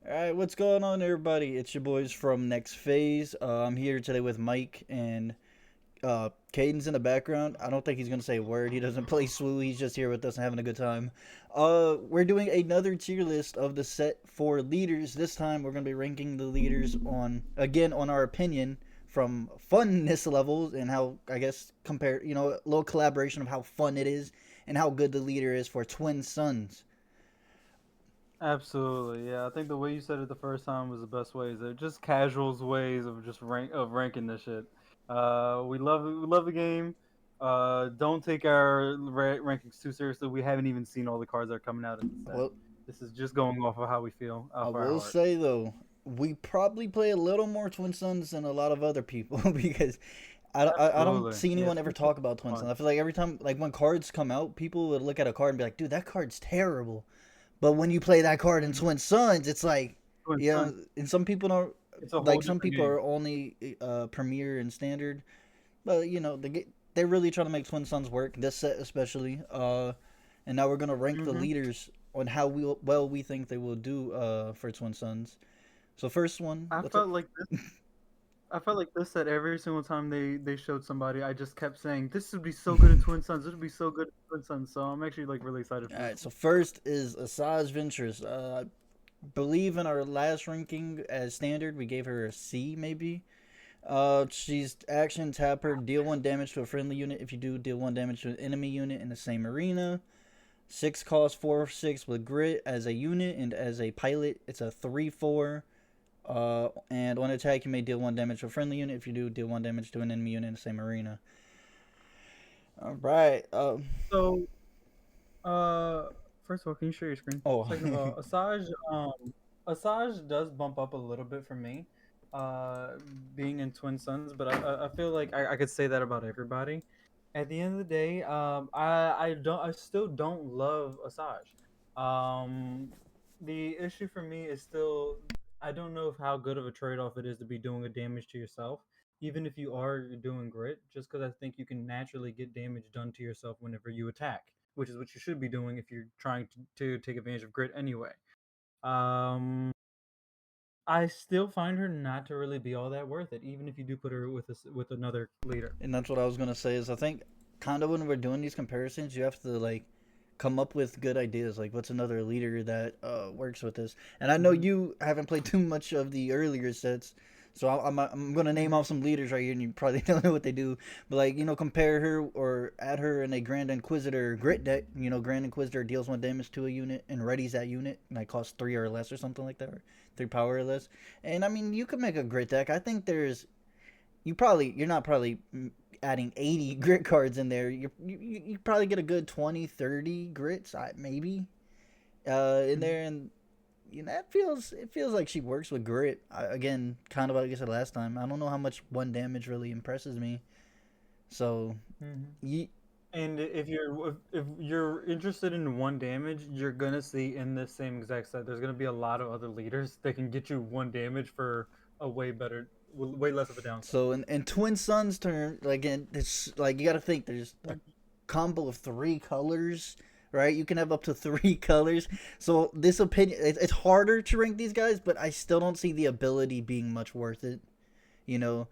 Alright, what's going on, everybody? It's your boys from Next Phase. I'm here today with Mike and Caden's in the background. I don't think he's gonna say a word. He doesn't play Swoo. He's just here with us and having a good time. We're doing another tier list of the set for leaders. This time we're gonna be ranking the leaders on our opinion from funness levels and how I guess compare a little collaboration of how fun it is and how good the leader is for Twin Suns. Absolutely, yeah. I think the way you said it the first time was the best way. They're just casuals ways of just ranking this shit. We love the game. Don't take our rankings too seriously. We haven't even seen all the cards that are coming out in the set. Well, This is just going off of how we feel, I off our will heart. say though, we probably play a little more Twin Suns than a lot of other people because I don't Absolutely, see yeah. anyone ever Twin Suns talk about is Twin fun. Suns. I feel like every time, like when cards come out, people would look at a card and be like, "Dude, that card's terrible." But when you play that card in Mhm. Twin Suns, it's like, Twin yeah. Suns, And some people don't it's a whole like. Some different people game. are only Premier and Standard, but they're really trying to make Twin Suns work this set especially. And now we're gonna rank the hmm leaders on how we think they will do for Twin Suns. So first one, I what's up? felt like I felt like this that every single time they showed somebody, I just kept saying, "This would be so good in Twin Suns. This would be so good in Twin Suns." So I'm actually like really excited All for this right, so one. first is Asajj Ventress. I believe in our last ranking as standard, we gave her a C maybe. She's action tap her, deal one damage to a friendly unit. If you do, deal one damage to an enemy unit in the same arena. 6 cost 4/6 with grit as a unit and as a pilot. It's a 3/4. And on attack, you may deal one damage to a friendly unit. If you do, deal one damage to an enemy unit in the same arena. All right. So, uh, first of all, can you share your screen? Oh, Second of all, Asajj does bump up a little bit for me, uh, being in Twin Suns, but I feel like I could say that about everybody. At the end of the day, I still don't love Asajj. The issue for me is still I don't know if how good of a trade off it is to be doing a damage to yourself, even if you are doing grit. Just because I think you can naturally get damage done to yourself whenever you attack, which is what you should be doing if you're trying to take advantage of grit anyway. Um, I still find her not to really be all that worth it, even if you do put her with another leader. and that's what I was gonna say. Is I think kind of when we're doing these comparisons, you have to like come up with good ideas. Like, what's another leader that works with this? And I know hmm you haven't played too much of the earlier sets, so I'm gonna name hmm off some leaders right here, and you probably don't know what they do. But like, compare her or add her in a Grand Inquisitor grit deck. Grand Inquisitor deals one damage to a unit and readies that unit, and that costs 3 or less or something like that, or 3 power or less. And I mean, you could make a grit deck. I think you're not probably adding 80 grit cards in there. You probably get a good 20, 30 grits, maybe, in hmm there. And it feels like she works with grit. Again, kind of like I said last time, I don't know how much one damage really impresses me. So hmm you, And if you're interested in one damage, you're gonna see in this same exact set, there's gonna be a lot of other leaders that can get you one damage for a way less of a downside. so in Twin Sun's turn, like, it's like you got to think there's a Mhm. combo of 3 colors, right? You can have up to 3 colors. So this opinion, it's harder to rank these guys, but I still don't see the ability being much worth it. You know,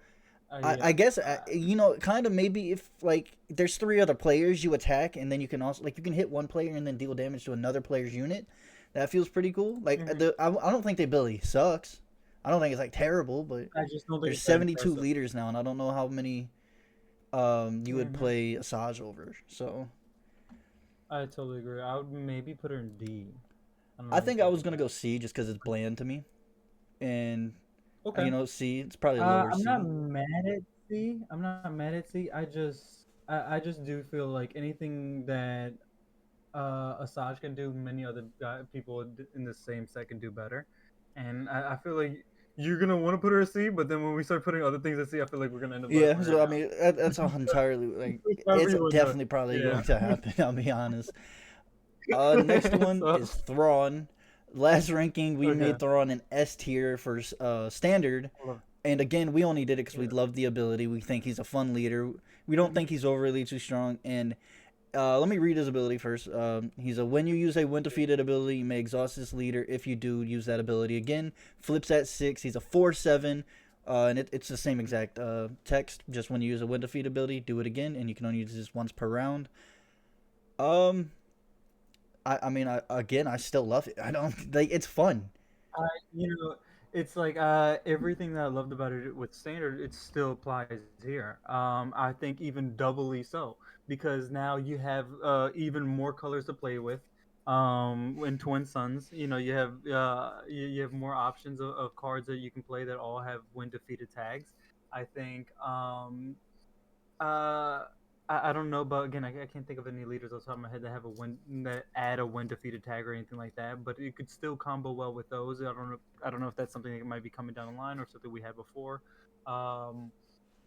I Yeah, guess kind of maybe if like there's 3 other players you attack, and then you can also like you can hit one player and then deal damage to another player's unit. That feels pretty cool. Like hmm I don't think the ability sucks. I don't think it's like terrible, but I just don't think there's it's that 72 impressive. leaders now, and I don't know how many you would hmm play Asajj over. So I totally agree. I would maybe put her in D. I don't know I what you think I think was about gonna go that. C just because it's bland to me, and Okay. C it's probably a lower I'm not C. mad at C. I'm not mad at C. I just do feel like anything that Asajj can do, many other people in the same set can do better. And I feel like you're gonna want to put her at C, but then when we start putting other things at C, I feel like we're gonna end up Yeah, putting her so I down. mean that's all entirely like However it's you want to do it. definitely probably Yeah. going to happen. I'll be honest. Next one So is Thrawn. Last ranking we okay. made Thrawn an S tier for standard, I love and again we only did it because we yeah. love the ability. We think he's a fun leader. We don't hmm think he's overly too strong, and Let me read his ability first. He's a when you use a when defeated ability, you may exhaust this leader. If you do, use that ability again. Flips at 6. He's a 4/7. And it's the same exact text. Just when you use a when defeated ability, do it again, and you can only use this once per round. Um, I mean, again, I still love it. I don't like it's fun. I, it's like everything that I loved about it with standard, it still applies here. I think even doubly so because now you have even more colors to play with. In Twin Suns, you have more options of cards that you can play that all have when defeated tags. I think uh, I don't know, but again, I can't think of any leaders off the top of my head that have a win that add a win defeated tag or anything like that. But it could still combo well with those. I don't know if that's something that might be coming down the line or something we had before. Um,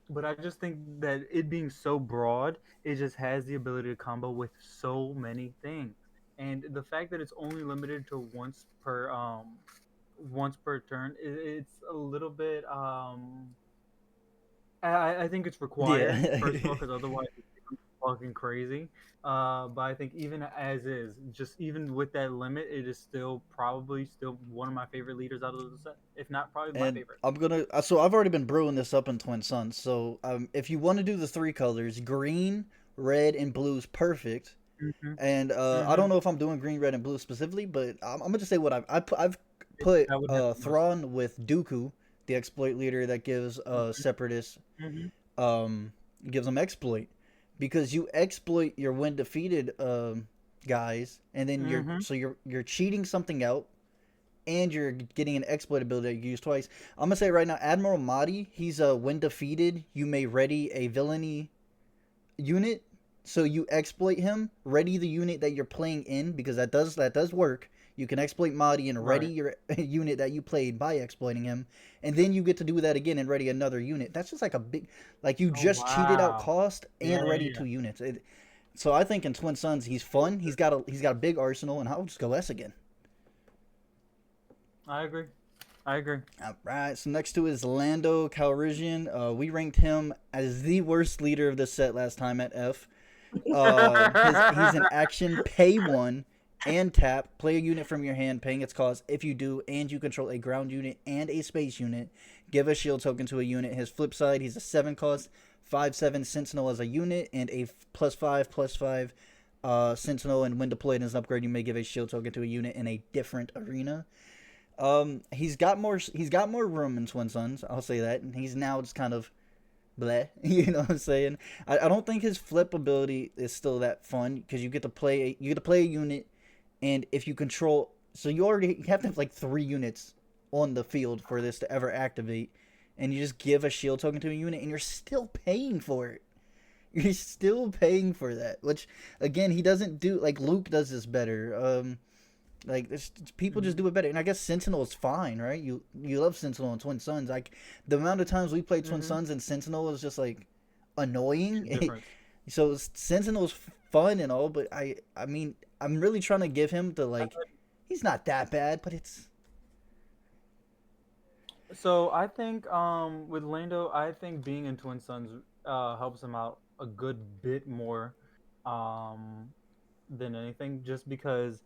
but I just think that it being so broad, it just has the ability to combo with so many things. And the fact that it's only limited to once per turn, it's a little bit I think it's required, first of all, Yeah. because otherwise it becomes fucking crazy. But I think even as is, just even with that limit, it is still probably still one of my favorite leaders out of the set, if not probably my And favorite. I'm gonna. So I've already been brewing this up in Twin Suns. So if you want to do the three colors, green, red, and blue is perfect. Mm-hmm. And I Mm-hmm. don't know if I'm doing green, red, and blue specifically, but I'm gonna just say what I've put That would have the most. Thrawn with Dooku, the exploit leader that gives separatists Mm-hmm. um gives them exploit, because you exploit your when defeated guys, and then Mm-hmm. you're cheating something out, and you're getting an exploit ability that you use twice. I'm gonna say right now, Admiral Mahdi, he's a when defeated, you may ready a villainy unit. So you exploit him, ready the unit that you're playing in, because that does work. You can exploit Mahdi and ready Right. your unit that you played by exploiting him, and then you get to do that again and ready another unit. That's just like a big, like you Oh just cheated out wow. cost Yeah, and ready yeah, yeah. two units. So I think in Twin Suns he's fun. He's got a big arsenal, and I'll just go S again. I agree. I agree. All right. So next to is Lando Calrissian. We ranked him as the worst leader of the set last time at F. He's an action pay one and tap. Play a unit from your hand, paying its cost. If you do, and you control a ground unit and a space unit, give a shield token to a unit. His flip side, he's a 7 cost, 5/7 Sentinel as a unit, and a +5/+5 Sentinel. And when deployed as an upgrade, you may give a shield token to a unit in a different arena. He's got more room in Twin Suns. I'll say that, and he's now just kind of bleh. You know what I'm saying? I don't think his flip ability is still that fun, because you get to play a unit, and if you control, so you have to have like 3 units on the field for this to ever activate, and you just give a shield token to a unit, and you're still paying for it. You're still paying for that, which again he doesn't do. Like Luke does this better. Like there's people just Mhm. do it better, and I guess Sentinel is fine, right? You love Sentinel and Twin Suns. Like the amount of times we played Twin Mhm. Suns and Sentinel is just like annoying. Different. So Sentinel's fun and all, but I mean I'm really trying to give him the like he's not that bad, but it's So I think with Lando, I think being in Twin Suns helps him out a good bit more um than anything, just because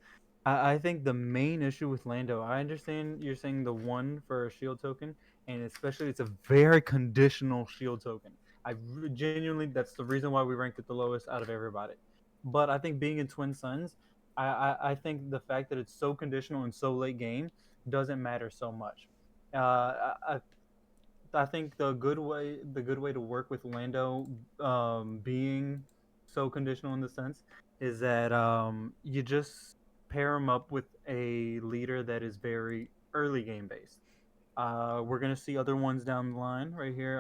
I think the main issue with Lando, I understand you're saying the one for a shield token, and especially it's a very conditional shield token. Genuinely, that's the reason why we ranked it the lowest out of everybody. But I think being in Twin Suns, I think the fact that it's so conditional and so late game doesn't matter so much. I think the good way to work with Lando being so conditional in the sense is that you just pair him up with a leader that is very early game based. We're gonna see other ones down the line right here.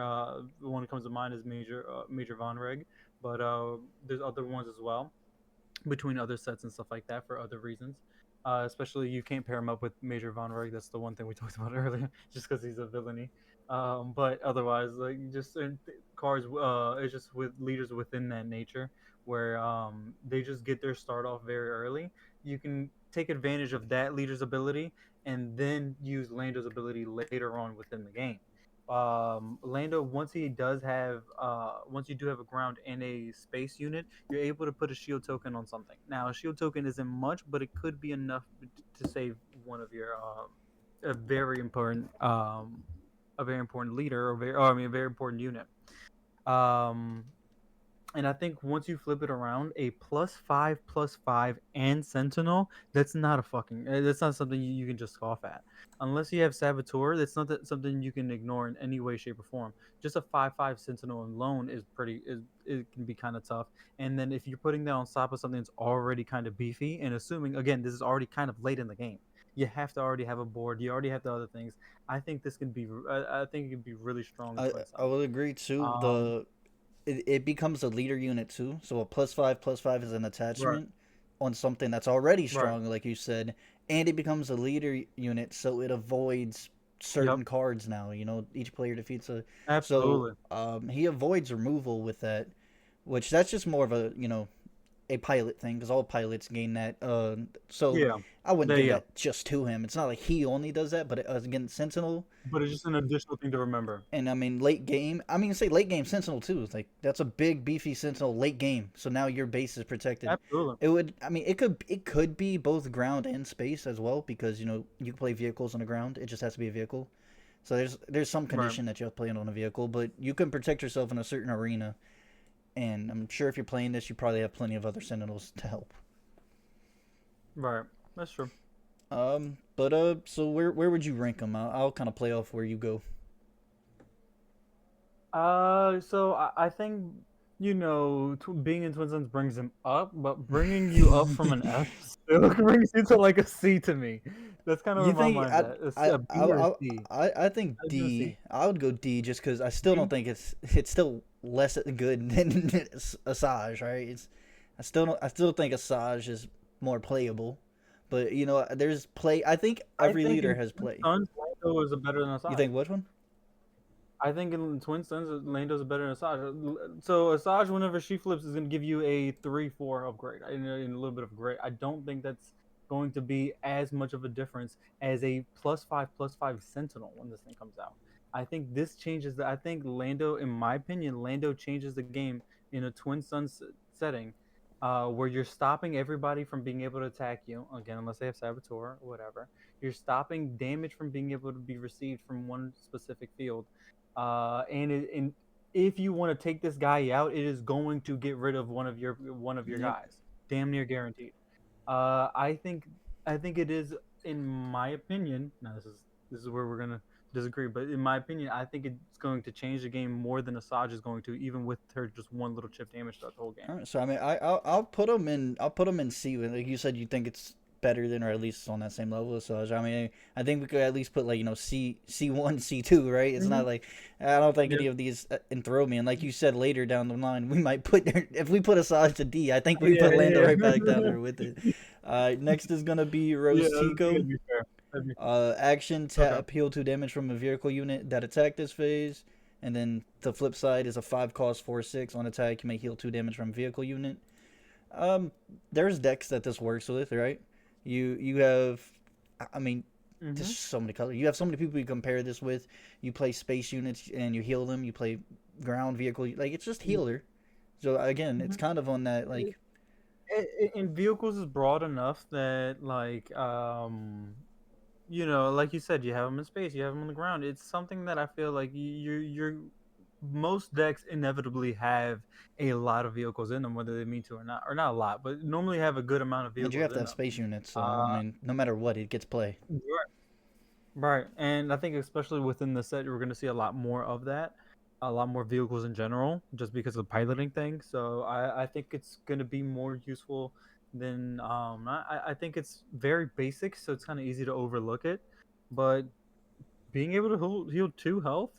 The one that comes to mind is Major Von Reg, but there's other ones as well between other sets and stuff like that for other reasons. Especially you can't pair him up with Major Von Reg. That's the one thing we talked about earlier, just because he's a villainy. But otherwise, like just cards, it's just with leaders within that nature where they just get their start off very early. You can take advantage of that leader's ability and then use Lando's ability later on within the game. Lando, once you do have a ground and a space unit, you're able to put a shield token on something. Now, a shield token isn't much, but it could be enough to save one of your a very important leader, a very important unit. Um, and I think once you flip it around, a +5/+5 and Sentinel, that's not something you can just scoff at. Unless you have Saboteur, that's not something you can ignore in any way, shape, or form. Just a 5/5 Sentinel alone it can be kind of tough. And then if you're putting that on top of something that's already kind of beefy, and assuming again this is already kind of late in the game, you have to already have a board. You already have the other things. I think it could be really strong in I Twin I Suns. will agree too. Um, It becomes a leader unit too. So a +5/+5 is an right, attachment on something that's already right. strong, like you said, and it becomes a leader unit, so it avoids Yep. certain cards now. You know, each player defeats a. So Absolutely. he avoids removal with that, which that's just more of a a pilot thing because all pilots gain that. So Yeah. I wouldn't There give you go. that just to him. It's not like he only does that, but again, Sentinel. But it's just an additional thing to remember. And I mean, late game. I mean, say late game Sentinel too. It's like that's a big beefy Sentinel late game. So now your base is protected. Absolutely. It would. I mean, it could be both ground and space as well because you can play vehicles on the ground. It just has to be a vehicle. So there's some Right. condition that you have to play it on a vehicle, but you can protect yourself in a certain arena. And I'm sure if you're playing this, you probably have plenty of other Sentinels to help. Right. That's true. So where would you rank them? I'll kind of play off where you go. So I think being in Twin Suns brings him up, but bringing you up from an F still brings you to like a C to me. That's kind of You where my think mind's at. A B or a C. I think I'd do a C. D. I would go D just because I still don't D. think it's still less good than Asajj, right? I still think Asajj is more playable, but there's play. I think I every think leader in has Twin play. Suns, Lando is a better than You Asajj. think which one? I think in Twin Suns, Lando's better than Asajj. So Asajj, whenever she flips, is going to give you a 3/4 upgrade and a little bit of grade. I don't think that's going to be as much of a difference as a +5/+5 Sentinel when this thing comes out. I think this changes the. I think Lando, in my opinion, Lando changes the game in a Twin Suns setting, where you're stopping everybody from being able to attack you again, unless they have Saboteur or whatever. You're stopping damage from being able to be received from one specific field and if you want to take this guy out, it is going to get rid of one of your Yep. guys, damn near guaranteed. I think it is, in my opinion. Now this is where we're gonna disagree, but in my opinion, I think it's going to change the game more than Asajj is going to, even with her just one little chip damage throughout the whole game. All right. So I mean, I'll put them in. I'll put them in C. Like you said, you think it's better than or at least on that same level as Asajj. I mean, I think we could at least put like C1, C2, right? It's Mm-hmm. not like I don't think Yeah. any of these enthrall me. And like you said, later down the line, we might put if we put Asajj to D. I think we Yeah, put Lando yeah, right back down there with it. Next is gonna be yeah. Rose That's gonna Tico. be fair. That'd be Action okay. tap heal 2 damage from a vehicle unit that attacked this phase. And then the flip side is a 5 cost 4/6 on attack. You may heal 2 damage from vehicle unit. Um, there's decks that this works with, right? You have, I mean, there's Mm-hmm. so many colors. You have so many people you compare this with. You play space units and you heal them. You play ground vehicle, like it's just healer. So again, it's Mm-hmm. kind of on that like In vehicles is broad enough that like you said, you have them in space, you have them on the ground. It's something that I feel like you're most decks inevitably have a lot of vehicles in them, whether they mean to or not a lot, but normally have a good amount of and you vehicles have to in have them. space units. So I Uh, mean, no matter what, it gets play. right, right, and I think especially within the set, we're going to see a lot more of that, a lot more vehicles in general, just because of the piloting thing. So I think it's going to be more useful than I think it's very basic, so it's kind of easy to overlook it, but being able to heal 2 health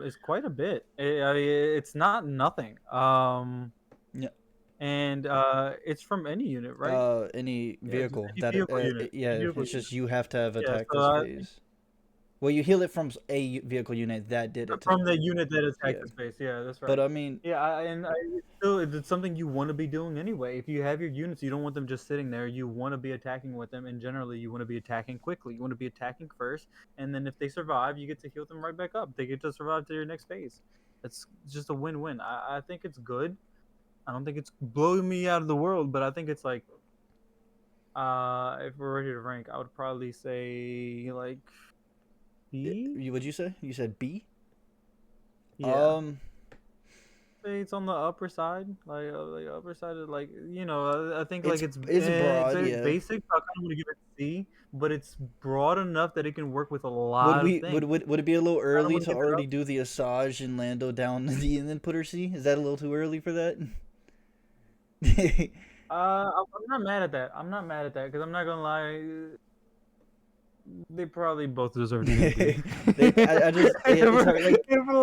is quite a bit. I mean, it's not nothing. Yeah. And it's from any unit, right? Any Yeah, just vehicle any that vehicle unit. Any yeah, vehicle it's unit. just you have to have Yeah, attacked so this I think phase. Well, you heal it from a vehicle unit that did it to From them. the unit that attacked Yeah, the space. Yeah, that's but right. I mean, Yeah, it's something you want to be doing anyway. If you have your units, you don't want them just sitting there. You want to be attacking with them, and generally, you want to be attacking quickly. You want to be attacking first, and then if they survive, you get to heal them right back up. They get to survive to your next phase. It's just a win-win. I think it's good. I don't think it's blowing me out of the world, but I think it's like, if we're ready to rank, I would probably say like B. what'd you say? You said B. Yeah. Um, Say it's on the upper side, like upper side of like I think like it's it's it's it's broad. very Yeah. basic. So I kind of want to give it C, but it's broad enough that it can work with a Would lot of we things. would it be a little I don't early want to to give it already up. do the Asajj and Lando down the and then put her C? Is that a little too early for that? I'm not mad at that. I'm not mad at that because I'm not gonna lie, they probably both deserve to be a B. I just it's hard.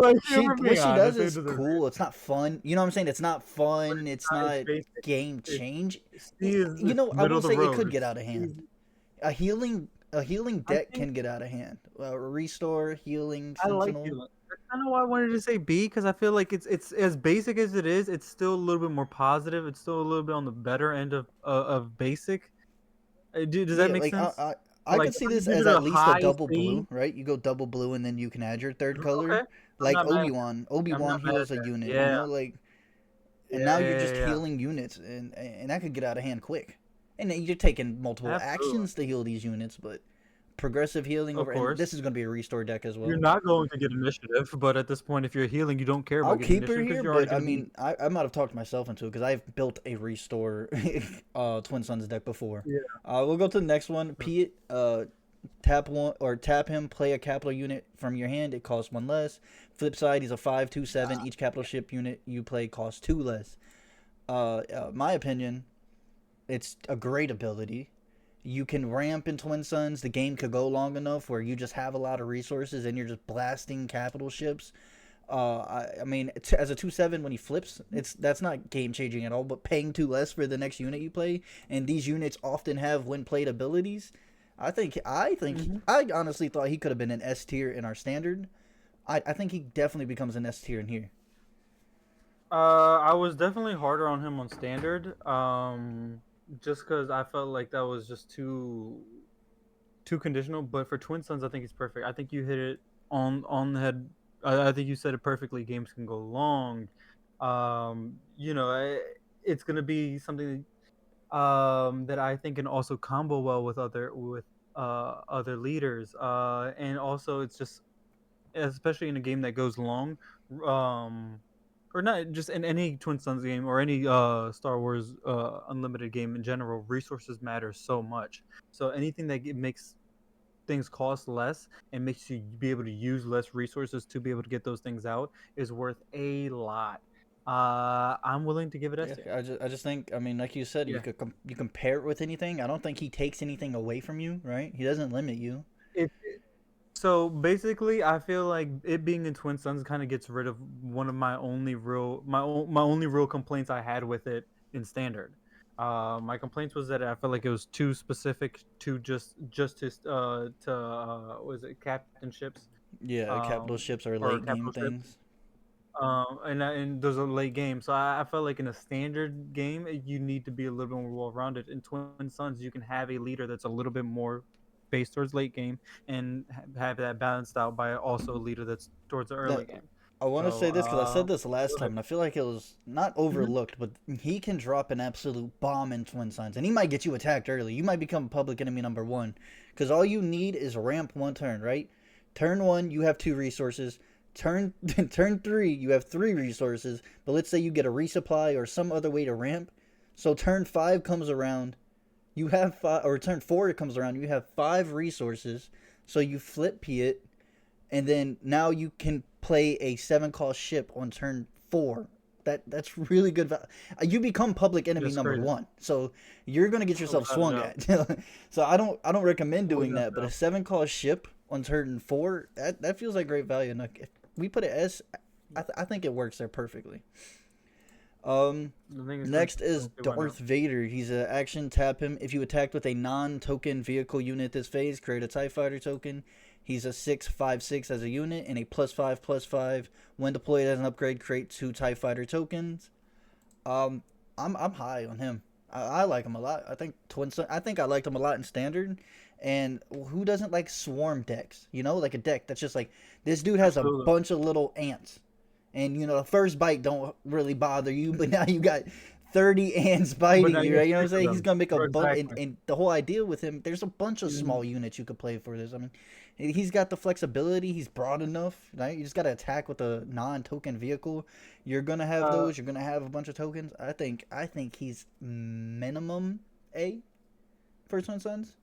Like If she we're what being she does honest, they is deserve it. cool. It's not fun. You know what I'm saying? It's not But fun. It's it's not basic. game It's change. C is You it's know, I middle will of the say it could road. get out of C is, hand. A healing I deck think can get out of hand. Restore, healing, I like sentinel. healing. That's kind of why I wanted to say B because I feel like it's as basic as it is. It's still a little bit more positive. It's still a little bit on the better end of basic. Does that Yeah, make like sense? I Like could if see I could this give as it a at least a high double C, blue, right? You go double blue and then you can add your third color. okay, I'm Like not mad at that. Obi-Wan. I'm Obi-Wan not mad at heals a that. unit, Yeah, like and yeah, now you're yeah, just yeah, yeah. healing units and that could get out of hand quick. And then you're taking multiple Absolutely, actions to heal these units, but progressive healing of over and course. this is going to be a restore deck as You're well. not going to get initiative, but at this point, if you're healing, you don't care I'll about getting keep her initiative because here, you're already but I going to be. mean, I might have talked myself into it because I've built a restore Twin Suns deck before. Yeah. We'll go to the next one. Pete, tap one or tap him, play a capital unit from your hand. It costs one less. Flip side, he's a 5/2/7. Each capital ship unit you play costs two less. My opinion, it's a great ability. You can ramp in Twin Suns. The game could go long enough where you just have a lot of resources and you're just blasting capital ships. I mean, as a 2/7 when he flips, that's not game changing at all. But paying two less for the next unit you play, and these units often have when played abilities. Hmm. I honestly thought he could have been an S tier in our standard. I think he definitely becomes an S tier in here. I was definitely harder on him on standard. Just because I felt like that was just too conditional. But for Twin Suns, I think it's perfect. I think you hit it on the head. I think you said it perfectly. Games can go long. It's gonna be something that I think can also combo well with other leaders. And also it's just especially in a game that goes long, um, or not just in any Twin Suns game or any Star Wars Unlimited game in general. Resources matter so much. So anything that makes things cost less and makes you be able to use less resources to be able to get those things out is worth a lot. I'm willing to give it S Yeah, tier. I just think I mean, like you said, Yeah. you compare it with anything. I don't think he takes anything away from you, right? He doesn't limit you. It, so basically, I feel like it being in Twin Suns kind of gets rid of one of my only real complaints I had with it in standard. My complaints was that I felt like it was too specific to just to was it captain ships Yeah, capital ships are or late game capital ships things. and there's a late game. So I felt like in a standard game, you need to be a little bit more well rounded. In Twin Suns, you can have a leader that's a little bit more based towards late game and have that balanced out by also a leader that's towards the That early game. I want to So say this because I said this go last time, ahead. and I feel like it was not Mhm. overlooked, but he can drop an absolute bomb in Twin Suns, and he might get you attacked early. You might become public enemy number one, because all you need is ramp one turn, right? Turn one, you have two resources. Turn turn three, you have three resources. But let's say you get a resupply or some other way to ramp. So turn five comes around, you have five, or turn four comes around, you have five resources. So you flip Piet, and then now you can play a seven cost ship on turn four. That's really good. You become public enemy That's number crazy. one, so you're gonna get yourself Without a swung doubt. at. So I don't recommend doing Without that. a But a doubt. seven cost ship on turn four, that feels like great value. And like, if we put an S, I think it works there perfectly. Um, The thing is going Next is to why not? Darth Vader. He's an action. Tap him. If you attacked with a non-token vehicle unit this phase, create a TIE Fighter token. He's a 6/5/6 as a unit and a +5/+5. When deployed as an upgrade, create 2 TIE Fighter tokens. Um, I'm high on him. I like him a lot. I think I think I liked him a lot in standard. And who doesn't like swarm decks? You know, like a deck that's just like this dude has a Absolutely. bunch of little ants, and you know the first bite don't really bother you, but now you got 30 ants But biting now you, you have right? You know what I'm six of saying? He's them. gonna make a bunch, Exactly. and the whole idea with him, there's a bunch of Mhm. small units you could play for this. I mean, he's got the flexibility. He's broad enough, right? You just gotta attack with a non-token vehicle. You're gonna have Uh, those. You're gonna have a bunch of tokens. I think he's minimum A for Twin Suns.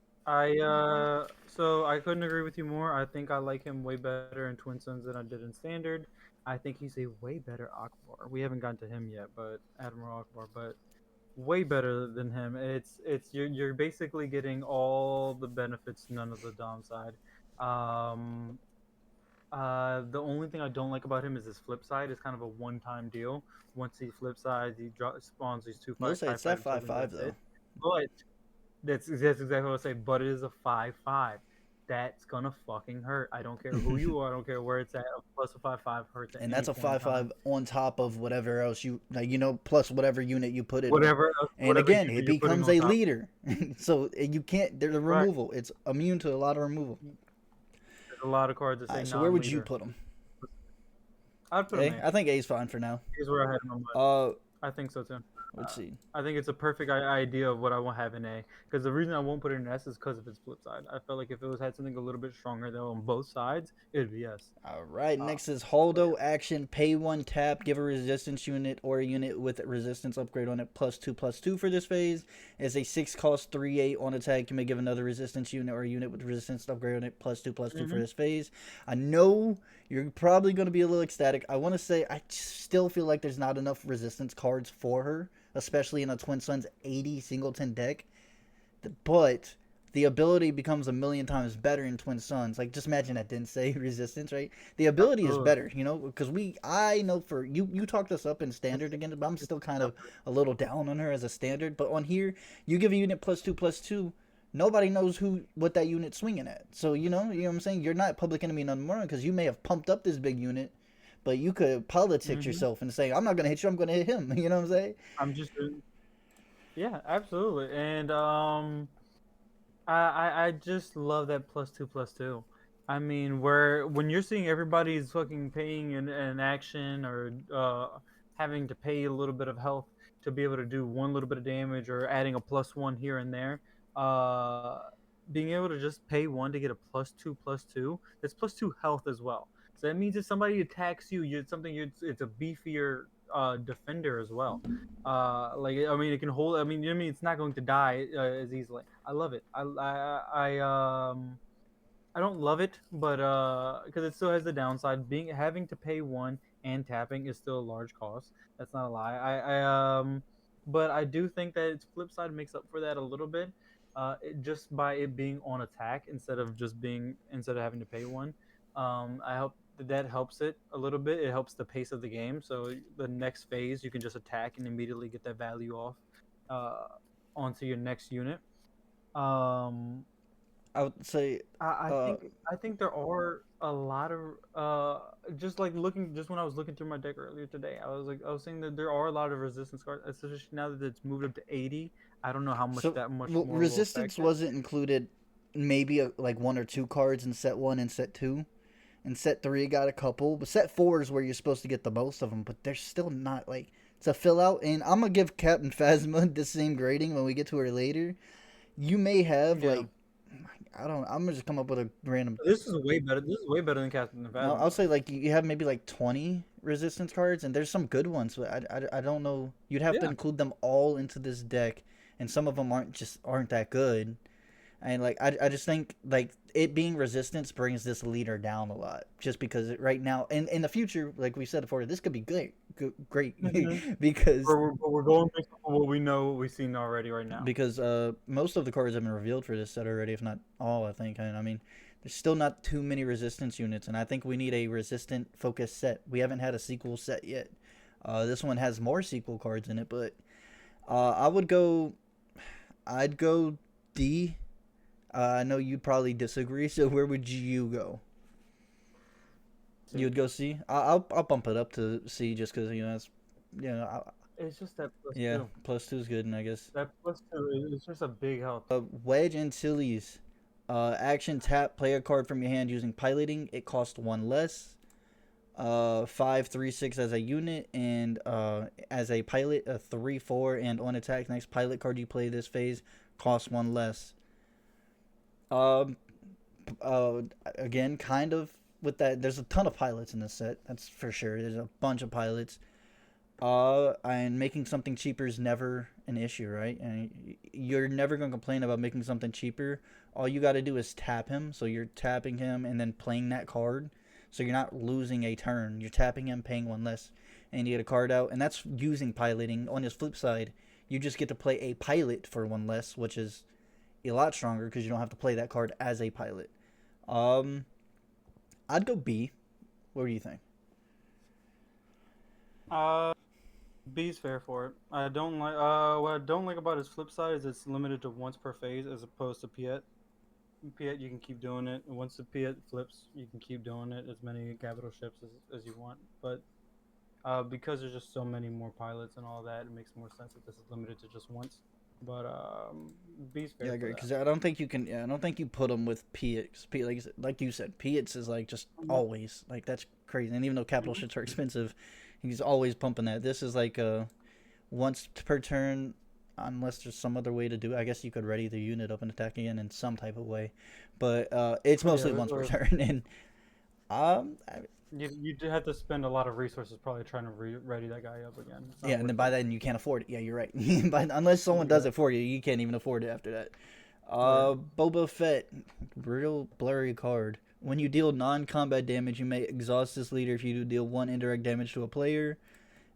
so I couldn't agree with you more. I think I like him way better in Twin Suns than I did in Standard. I think he's a way better Akbar. We haven't gotten to him yet, but Admiral Akbar, but way better than him. It's you're basically getting all the benefits, none of the downside. Um, the only thing I don't like about him is his flip side. It's kind of a one-time deal. Once he flip sides, spawns these two We'll fight say TIE it's that fighter five tokens. five That's though. it. But that's exactly what I say. But it is a 5/5. That's gonna fucking hurt. I don't care who you are. I don't care where it's at. A plus a 5/5 hurts at And any that's a point in five time. five on top of whatever else you like, you know, plus whatever unit you put it on. And Whatever again, unit it you're putting becomes on a top. leader, so you can't. There's a Right. removal. It's immune to a lot of removal. There's a lot of cards that All say right, so where would you non-leader. put him? I'd put him A. A. I think A is fine for now. Here's where I had him on mine. Uh, I think so too. let's Uh, see. I think it's a perfect idea of what I want to have in A. Because the reason I won't put it in S is because of its flip side. I felt like if it was had something a little bit stronger though on both sides, it'd be S. All right, Uh, next is but Holdo action. Pay 1 tap, give a resistance unit or a unit with resistance upgrade on it +2/+2 for this phase. It's a 6 cost 3/8 on attack. You may give another resistance unit or a unit with resistance upgrade on it +2/+2 for yeah. this phase. I know you're probably going to be a little ecstatic. I want to say I still feel like there's not enough resistance cards for her, especially in a Twin Suns 80 singleton deck. But the ability becomes a million times better in Twin Suns. Like, just imagine that didn't say resistance, right? The ability is Absolutely. better, you know, because I know for you talked us up in standard again, but I'm It's still kind of separate. a little down on her as a standard. But on here, you give a unit +2/+2. Nobody knows what that unit's swinging at. So you know what I'm saying. You're not public enemy number one because you may have pumped up this big unit, but you could politics hmm yourself and say, "I'm not gonna hit you. I'm gonna hit him." You know what I'm saying? I'm just yeah, absolutely. And I just love that +2/+2. I mean, where when you're seeing everybody's fucking paying an action or having to pay a little bit of health to be able to do one little bit of damage or adding a +1 here and there, uh, being able to just pay one to get a +2/+2, that's +2 health as well. So that means if somebody attacks you, it's a beefier defender as well. Like I mean, it can hold. I mean, it's not going to die as easily. I love it. I don't love it, but because it still has the downside. Having to pay one and tapping is still a large cost. That's not a lie. But I do think that its flip side makes up for that a little bit. Just by it being on attack instead of having to pay one. I hope that helps it a little bit. It helps the pace of the game. So the next phase, you can just attack and immediately get that value off uh, onto your next unit. Um, I would say, I uh, think I think there are a lot of just when I was looking through my deck earlier today, I was saying that there are a lot of resistance cards, especially now that it's moved up to 80. I don't know how much so that much well, more will resistance affect it. wasn't included. Maybe like 1 or 2 cards in set one and set two. And set three got a couple, but set four is where you're supposed to get the most of them. But they're still not like it's a fill out. And I'm gonna give Captain Phasma the same grading when we get to her later. You may have Yeah, like I don't. I'm gonna just come up with a random. this is way better. This is way better than Captain No, Phasma I'll though. say like you have maybe like 20 resistance cards, and there's some good ones, but I don't know. You'd have to Yeah. include them all into this deck, and some of them aren't that good. And like I just think like it being resistance brings this leader down a lot, just because right now in the future, like we said before, this could be great, hmm because we're going based on what we know, what we've seen already right now. most of the cards have been revealed for this set already, if not all. I think, and I mean, there's still not too many resistance units, and I think we need a resistant focus set. We haven't had a sequel set yet. This one has more sequel cards in it, but I would go. I'd go D. I know you'd probably disagree. So where would you go? See, You'd go C. I'll bump it up to C just because that's it's just that plus yeah, two. +2 is good, and I guess That plus two is just a big help. Wedge Antilles. Action tap, play a card from your hand using piloting. It costs one less. 5, 3, 6 as a unit, and as a pilot, a 3, 4, and on attack. Next pilot card you play this phase costs one less. Um, Again, kind of with that. There's a ton of pilots in this set. That's for sure. There's a bunch of pilots. And making something cheaper is never an issue, right? And you're never gonna complain about making something cheaper. All you got to do is tap him. So you're tapping him and then playing that card. So you're not losing a turn. You're tapping him, paying one less, and you get a card out. And that's using piloting. On his flip side, you just get to play a pilot for one less, which is a lot stronger because you don't have to play that card as a pilot. Um, I'd go B. What do you think? Uh, B's fair for it. I don't like. What I don't like about his flip side is it's limited to once per phase as opposed to Piet. Piet, you can keep doing it. And once the Piet flips, you can keep doing it as many capital ships as you want. But because there's just so many more pilots and all that, it makes more sense that this is limited to just once. But B's fair Yeah, I for agree. that. Because I don't think you can. Yeah, I don't think you put him with Piets. Like you said, Piets is like just Mhm. always like that's crazy. And even though capital Mhm. shits are expensive, he's always pumping that. This is like once per turn, unless there's some other way to do it. I guess you could ready the unit up and attack again in some type of way, but it's Yeah, mostly once per or turn. And um, you do have to spend a lot of resources probably trying to ready that guy up again. It's not yeah, and then worth by it. then you can't afford it. Yeah, you're right. But unless someone does Yeah. it for you, you can't even afford it after that. Right. Boba Fett, real blurry card. When you deal non-combat damage, you may exhaust this leader if you do deal one indirect damage to a player,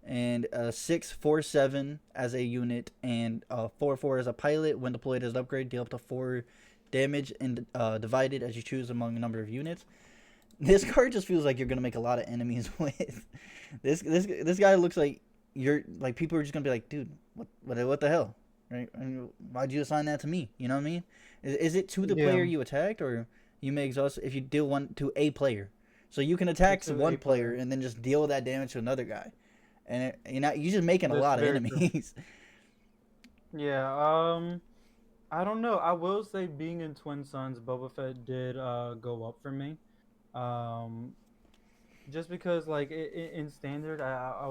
and 6, 4, 7 as a unit, and 4, 4 as a pilot. When deployed as an upgrade, deal up to 4 damage and divided as you choose among a number of units. This card just feels like you're gonna make a lot of enemies with. This guy looks like you're like people are just gonna be like, dude, what the hell, right? I mean, why'd you assign that to me? You know what I mean? Is it to the Yeah. player you attacked, or you may exhaust if you deal one to a player, so you can attack It's a one player player. and then just deal that damage to another guy, and you're just making a That's lot of very true. enemies. Yeah. I don't know. I will say being in Twin Suns, Boba Fett did go up for me. Um, just because like in standard, I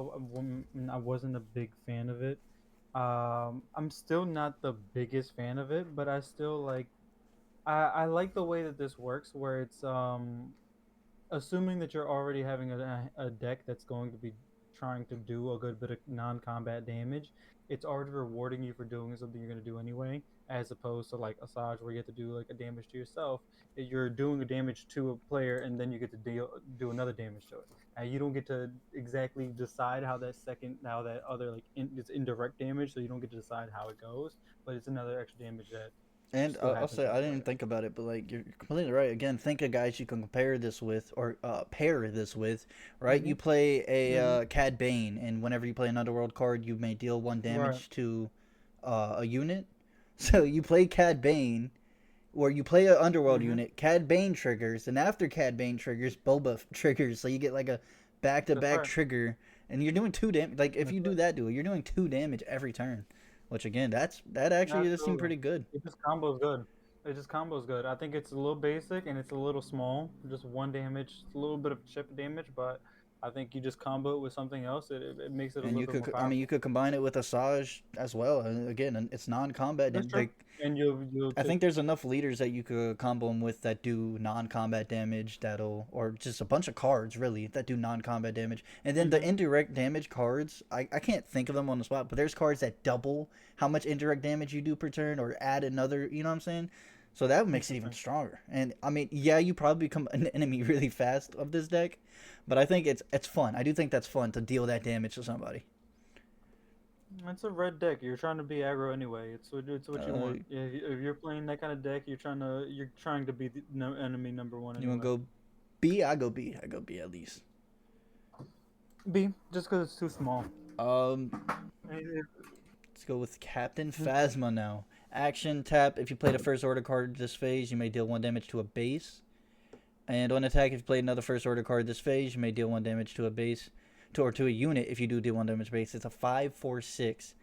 wasn't a big fan of it. I'm still not the biggest fan of it, but I still like. I like the way that this works, where it's assuming that you're already having a deck that's going to be trying to do a good bit of non-combat damage, it's already rewarding you for doing something you're going to do anyway, as opposed to like Asajj where you have to do like a damage to yourself. You're doing a damage to a player and then you get to do another damage to it, and you don't get to exactly decide how that other like it's indirect damage, so you don't get to decide how it goes, but it's another extra damage that And still I'll happens say to the I didn't player. think about it, but like you're completely right. Again, think of guys you can compare this with or pair this with, right? You Hmm. play a Hmm. Cad Bane, and whenever you play an underworld card, you may deal one Right. damage to a unit. So you play Cad Bane, or you play an underworld Hmm. unit. Cad Bane triggers, and after Cad Bane triggers, Boba triggers. So you get like a back to That's back right. trigger, and you're doing two damage. Like if That's you do right. that duel, you're doing 2 damage every turn, which again, that actually does seem Absolutely. pretty good. It just combos good. It just combos good. I think it's a little basic and it's a little small. Just one damage, a little bit of chip damage, but I think you just combo it with something else. It makes it a And little you bit more could, I mean, you powerful. could combine it with Asajj as well. And again, it's non-combat. That's true. Like, And you'll I take. think there's enough leaders that you could combo them with that do non-combat damage. Or just a bunch of cards really that do non-combat damage. And then the Hmm. indirect damage cards, I can't think of them on the spot, but there's cards that double how much indirect damage you do per turn, or add another. You know what I'm saying? So that makes it even Interesting. stronger. And I mean, yeah, you probably become an enemy really fast of this deck, but I think it's fun. I do think that's fun to deal that damage to somebody. It's a red deck. You're trying to be aggro anyway. It's what you Uh, want. If you're playing that kind of deck, you're trying to be the enemy number one You want anyway. to go B? I go B. I go B at least. B, just because it's too small. Um, It- let's go with Captain it- Phasma now. Action tap. If you played a first order card this phase, you may deal 1 damage to a base. And on attack, if you play another first order card this phase, you may deal 1 damage to a base, to a unit. If you do deal 1 damage base, it's a 5/4/6.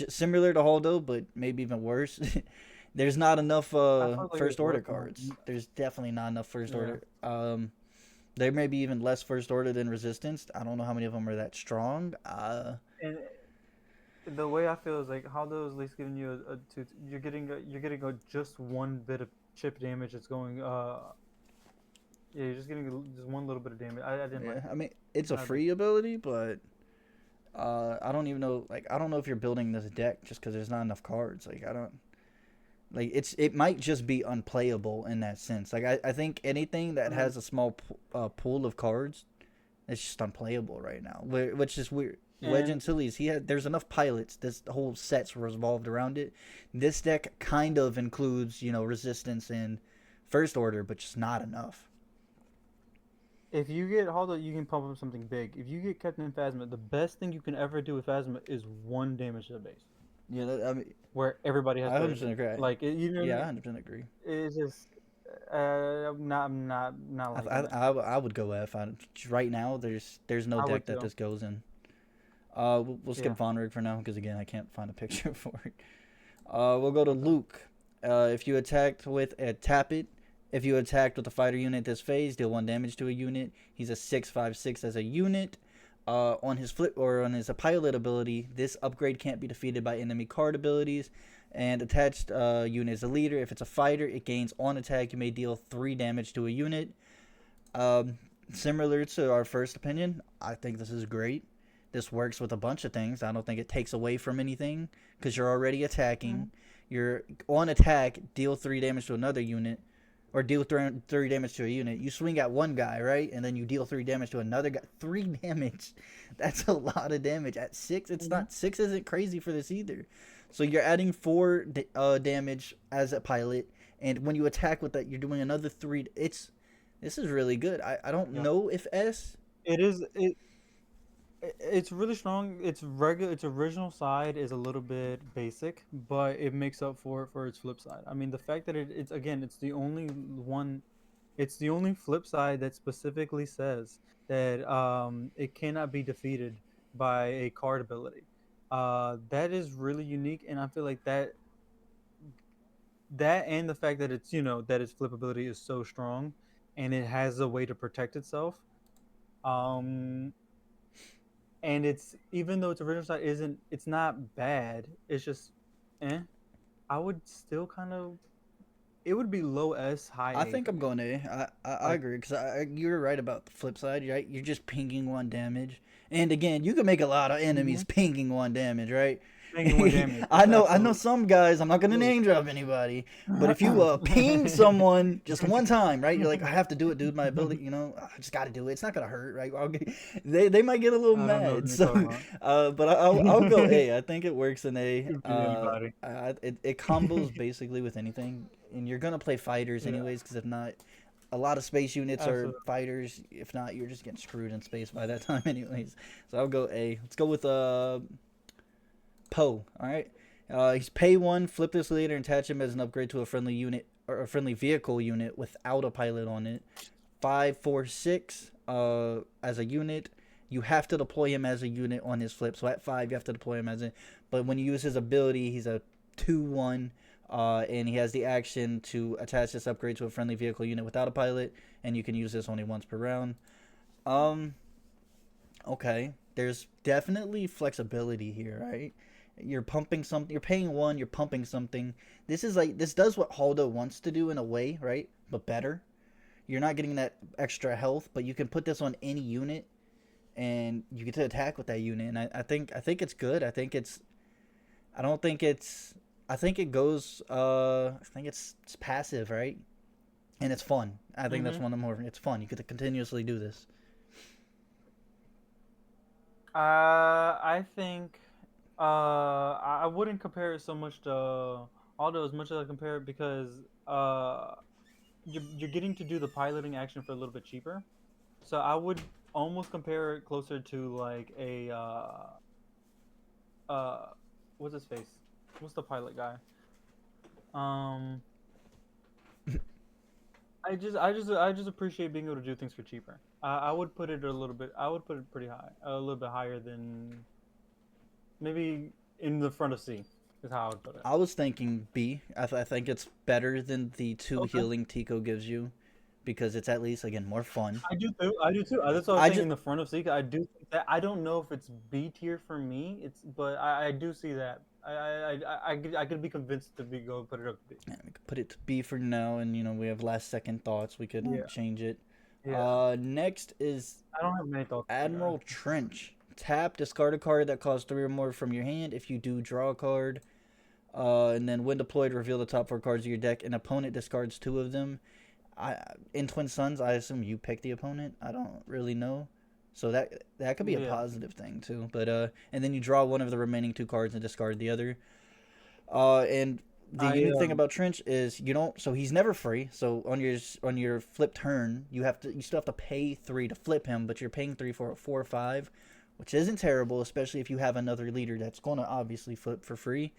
Similar to Holdo, but maybe even worse. There's not enough I felt like it was first order worse than that. cards. There's definitely not enough first Yeah. order. There may be even less first order than resistance. I don't know how many of them are that strong. And the way I feel is like how those at least giving you you're getting just one bit of chip damage. It's going yeah, you're just getting just one little bit of damage. I didn't like Yeah, it. I mean it's a I free ability, but I don't even know. Like I don't know if you're building this deck just because there's not enough cards. Like I don't. Like it might just be unplayable in that sense. Like I think anything that mean, has a small pool of cards, it's just unplayable right now. Which is weird. Wedge and Antilles, there's enough pilots. This whole set's revolved around it. This deck kind of includes resistance and first order, but just not enough. if you get Hollow, you can pump up something big. If you get Captain Phasma, the best thing you can ever do with Phasma is 1 damage to the base, Yeah, I mean, where everybody has I to 100% agree. like you know what I Yeah, I mean? 100% agree. It's just not liking it. I would go F. Right now, there's no I deck would that too. this goes in. We'll skip Yeah. Von Rig for now because again I can't find a picture for it. We'll go to Okay. Luke. If you attacked with a tap it, if you attacked with a fighter unit this phase, deal 1 damage to a unit. He's a 6/5/6 as a unit. On his flip or on his pilot ability, this upgrade can't be defeated by enemy card abilities. And attached unit is a leader. If it's a fighter, it gains on attack. You may deal 3 damage to a unit. Um, Similar to our first opinion, I think this is great. This works with a bunch of things. I don't think it takes away from anything because you're already attacking. You're on attack, deal 3 damage to another unit, or deal 3 damage to a unit. You swing at one guy, right, and then you deal 3 damage to another guy. 3 damage. That's a lot of damage. At 6, it's Mm-hmm. not 6. Isn't crazy for this either. So you're adding 4 damage as a pilot, and when you attack with that, you're doing another 3. This is really good. I don't Yeah. know if S. It is it's really strong. Its original side is a little bit basic, but it makes up for its flip side. I mean, the fact that it's again, it's the only flip side that specifically says that it cannot be defeated by a card ability. That is really unique, and I feel like that and the fact that that its flip ability is so strong, and it has a way to protect itself. Um, and it's even though its original side it's not bad. It's just, eh. I would still kind of. It would be low S, high I A think for I'm me. going A. I Like, agree because you're right about the flip side, right? You're just pinging 1 damage, and again, you can make a lot of mm-hmm. enemies pinging 1 damage, right? Taking 1 damage. I know Absolutely. some guys. I'm not gonna Absolutely. name drop anybody, but if you ping someone just one time, right? You're like, I have to do it, dude. My ability, I just got to do it. It's not gonna hurt, right? They might get a little I don't know mad. what you're So, talking about. but I'll go A. I think it works in A. Could be anybody. It combos basically with anything, and you're gonna play fighters Yeah, anyways, because if not, a lot of space units are absolutely. fighters. If not, you're just getting screwed in space by that time, anyways. So I'll go A. Let's go with Poe. All right. He's pay 1, flip this later, and attach him as an upgrade to a friendly unit or a friendly vehicle unit without a pilot on it. 5/4/6 as a unit. You have to deploy him as a unit on his flip. So at 5, you have to deploy him as a. But when you use his ability, he's a 2/1, and he has the action to attach this upgrade to a friendly vehicle unit without a pilot, and you can use this only once per round. Um, okay, there's definitely flexibility here, right? You're pumping something. You're paying 1. You're pumping something. This does what Haldo wants to do in a way, right? But better. You're not getting that extra health, but you can put this on any unit, and you get to attack with that unit. And I think it's good. I think it's. I don't think it's. I think it goes. I think it's passive, right? And it's fun. I think that's Mm-hmm. one of the more. It's fun. You get to continuously do this. I think I wouldn't compare it so much to Aldo as much as I compare it because you're getting to do the piloting action for a little bit cheaper. So almost compare it closer to like a uh what's his face? What's the pilot guy? Um, I just appreciate being able to do things for cheaper. I would put it a little bit. I would put it pretty high, a little bit higher than maybe in the front of C is how I would put it. I was thinking B. I think it's better than the two Okay, healing Tico gives you because it's at least again more fun. I do too. I do too. That's what I was I saying just in the front of C. I do think that. I don't know if it's B tier for me. It's but I do see that. I could be convinced to be go put it up to B. yeah, we could put it to B for now, and we have last second thoughts. We could Yeah, change it. yeah. Next is I don't have many thoughts on the guy. Admiral Trench. Tap, discard a card that costs 3 or more from your hand. If you do, draw a card. And then when deployed, reveal the top 4 cards of your deck. An opponent discards 2 of them. In Twin Suns, I assume you pick the opponent. I don't really know. So that could be a Yeah, positive thing too. But and then you draw one of the remaining 2 cards and discard the other. And the I unique thing about Trench is you don't. So he's never free. So on your flip turn, you still have to pay 3 to flip him, but you're paying 3 for a 4 or 5, which isn't terrible, especially if you have another leader that's going to obviously flip for free.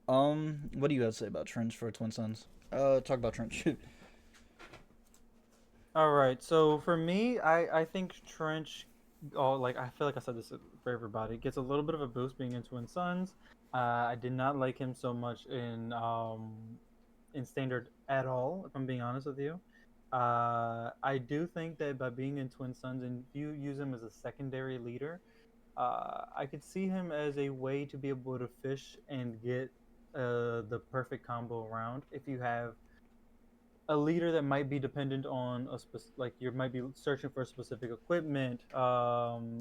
What do you have to say about Trench for Twin Suns? Talk about Trench. All right. So for me, I think Trench, oh, like I feel like I said this for everybody, gets a little bit of a boost being in Twin Suns. I did not like him so much in Standard at all, if I'm being honest with you. I do think that by being in Twin Suns and if you use him as a secondary leader, I could see him as a way to be able to fish and get the perfect combo around. If you have a leader that might be dependent on like you might be searching for specific equipment,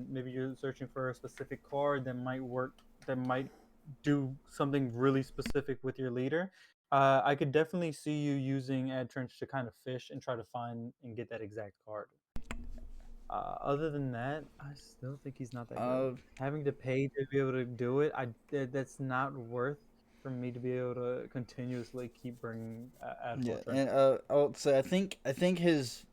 maybe you're searching for a specific card that might work, that might do something really specific with your leader. I could definitely see you using Ad Trench to kind of fish and try to find and get that exact card. Other than that, I still think he's not that good. uh, Having to pay to be able to do it, that's not worth for me to be able to continuously keep bringing yeah, Ad Trench and up. I would say I think his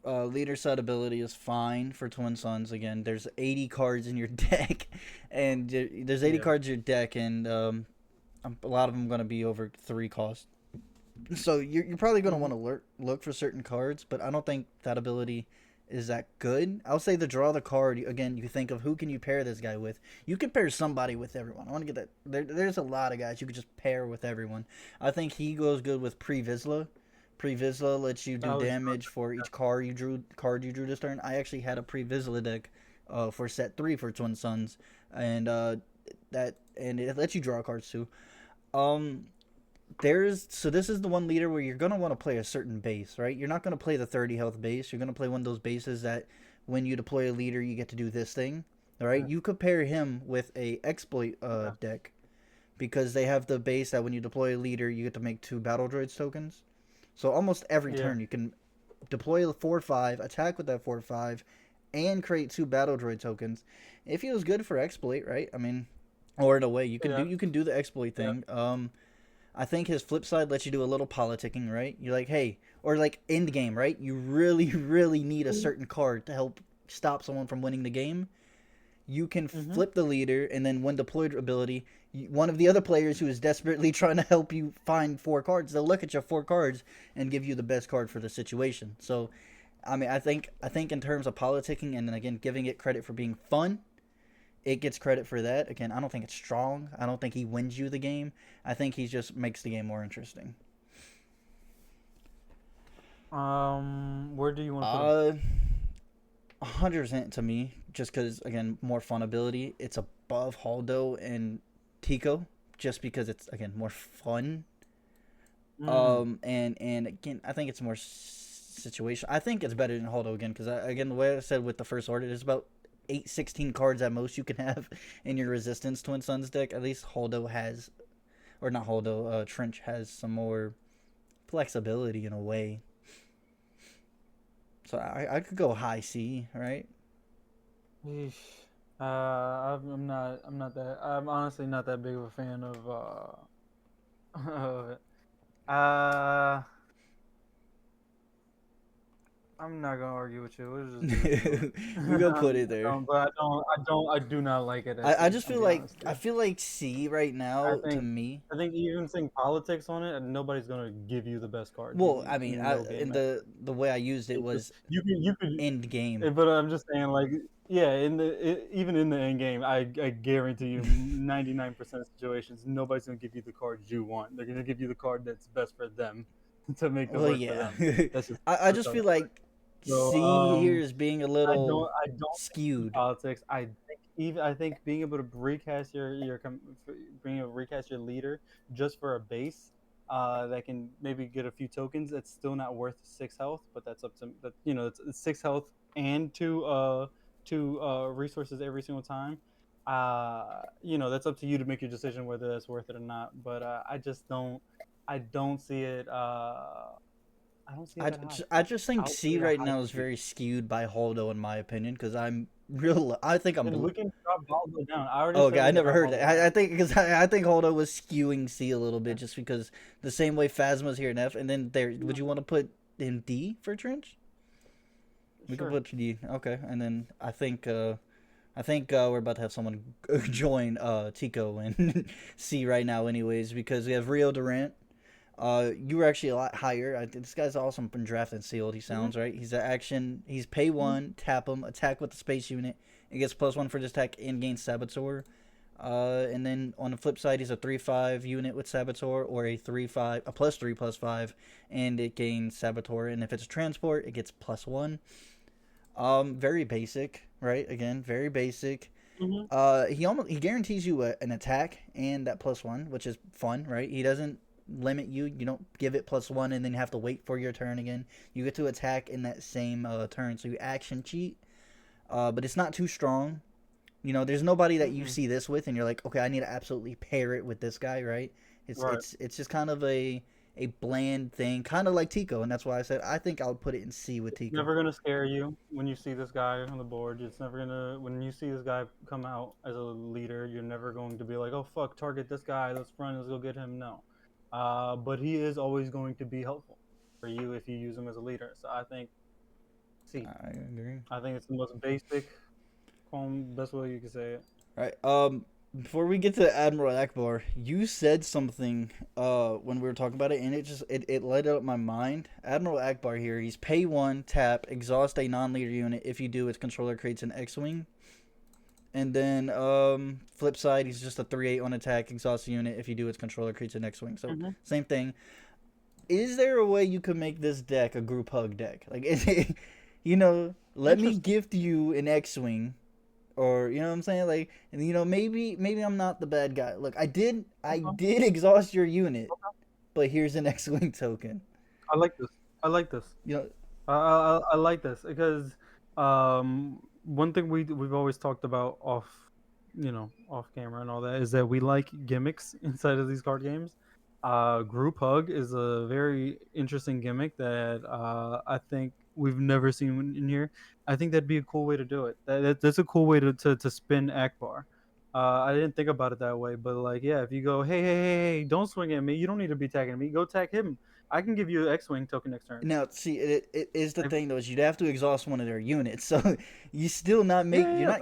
leader side ability is fine for Twin Suns. Again, there's 80 cards in your deck, and there's 80 Yeah. cards in your deck, and a lot of them going to be over 3 cost. So you're probably going to Hmm. want to look for certain cards, but I don't think that ability is that good. I'll say the draw the card again. You think of who can you pair this guy with. You can pair somebody with everyone. I want to get that. There's a lot of guys you could just pair with everyone. I think he goes good with Pre Vizsla. Pre Vizsla lets you I do was just about damage for each card you drew this turn. I actually had a Pre Vizsla deck, for set 3 for Twin Suns, and it lets you draw cards too. Um, this is the one leader where you're gonna want to play a certain base, right? You're not gonna play the 30 health base. You're gonna play one of those bases that when you deploy a leader, you get to do this thing. All right, to. you could pair him with a exploit Yeah. deck because they have the base that when you deploy a leader, you get to make 2 battle droids tokens. So almost every Yeah. turn you can deploy a 4/5, attack with that 4/5, and create 2 battle droid tokens. It feels good for exploit, right? I mean, or in a way Yeah. you can do the exploit Yeah. thing. I think his flip side lets you do a little politicking, right? You're like, hey, or like end game, right? You really, really need a certain card to help stop someone from winning the game. You can Mm-hmm. flip the leader, and then when deployed ability, one of the other players who is desperately trying to help you find 4 cards, they'll look at your 4 cards and give you the best card for the situation. So, I mean, I think in terms of politicking and then again giving it credit for being fun, it gets credit for that. Again, I don't think it's strong. I don't think he wins you the game. I think he just makes the game more interesting. Where do you want to put him? 100% to me, just because again more fun ability. It's above Haldo and Tico, just because it's again more fun. Mm. And again, I think it's more situation. I think it's better than Haldo again, because again the way I said with the first order, there's about 16 cards at most you can have in your Resistance Twin Suns deck. At least Haldo has, or not Haldo, Trench has some more flexibility in a way. So I could go high C, right? Eesh. I'm not that. I'm honestly not that big of a fan of of it. Uh, I'm not gonna argue with you. Let's just do it anyway. We're gonna put it there. But I do not like it as I C. just I'll feel be like honest I with you. feel like C right I now to think me. I think even saying politics on it, and nobody's gonna give you the best cards Well, even I mean, in no in game. the way I used it It's just was you could, end game. but I'm just saying like yeah, even in the end game, I guarantee you 99% of situations nobody's gonna give you the cards you want. They're gonna give you the card that's best for them to make it Well, work for yeah. them. That's just I that's just how feel that like works. So C here is being a little I don't think it's skewed. politics. I think being able to recast being able to recast your leader just for a base that can maybe get a few tokens. That's still not worth 6 health, but that's up to that. It's 6 health and two resources every single time. That's up to you to make your decision whether that's worth it or not. But I don't see it. I don't see it that high. I just think I don't see C it as right high now as is B. very skewed by Holdo in my opinion because I'm real. I think I'm. And we can drop Baldo down. I already Oh, said okay, I we can never drop heard that. Baldo down. I think because I think Holdo was skewing C a little bit Okay. just because the same way Phasma's here in F, and then there. Would you want to put in D for Trench? We could Sure. put D. Okay, and then I think we're about to have someone join Tico and C right now, anyways, because we have Rio Durant. You were actually a lot higher. This guy's awesome from draft and sealed. He Mm-hmm. sounds right. He's an action. He's pay Mm-hmm. one, tap him, attack with the space unit. It gets +1 for this attack and gains Saboteur. And then on the flip side, he's a 3/5 unit with Saboteur, or a 3/5, a +3/+5, and it gains Saboteur. And if it's a transport, it gets +1. Very basic, right? Again, very basic. Mm-hmm. He guarantees you an attack and that +1, which is fun, right? He doesn't limit you. You don't give it +1 and then you have to wait for your turn again. You get to attack in that same turn, so you action cheat. But it's not too strong. There's nobody that you Mm-hmm. see this with, and you're like, okay, I need to absolutely pair it with this guy, right? It's Right. it's it's just kind of a bland thing, kind of like Tico, and that's why I said I think I would put it in C with Tico. Never gonna scare you when you see this guy on the board. It's never gonna when you see this guy come out as a leader. You're never going to be like, oh fuck, target this guy. Let's run. Let's go get him. No. But he is always going to be helpful for you if you use him as a leader. So I think C. I agree. I think it's the most basic, calm, best way you can say it. All right. Before we get to Admiral Akbar, you said something when we were talking about it, and it lighted up my mind. Admiral Akbar here, he's pay one, tap, exhaust a non-leader unit. If you do, its controller creates an X-wing. And then flip side, he's just a 3/8 on attack, exhaust a unit. If you do, its controller creates an X-wing. So Mm-hmm. same thing. Is there a way you could make this deck a group hug deck? Like, let me gift you an X-wing. Or you know what I'm saying, like, and maybe I'm not the bad guy. Look, I did exhaust your unit, but here's an X-wing token. I like this. I like this. You know, I like this because one thing we've always talked about off camera and all that is that we like gimmicks inside of these card games. Group hug is a very interesting gimmick that I think we've never seen in here. I think that'd be a cool way to do it. That's a cool way to spin Akbar. I didn't think about it that way, but like, yeah, if you go, hey, don't swing at me. You don't need to be tagging me. Go tag him. I can give you an X-wing token next turn. now see, it is the Like, thing though, is you'd have to exhaust one of their units, so you still not make yeah, you're not,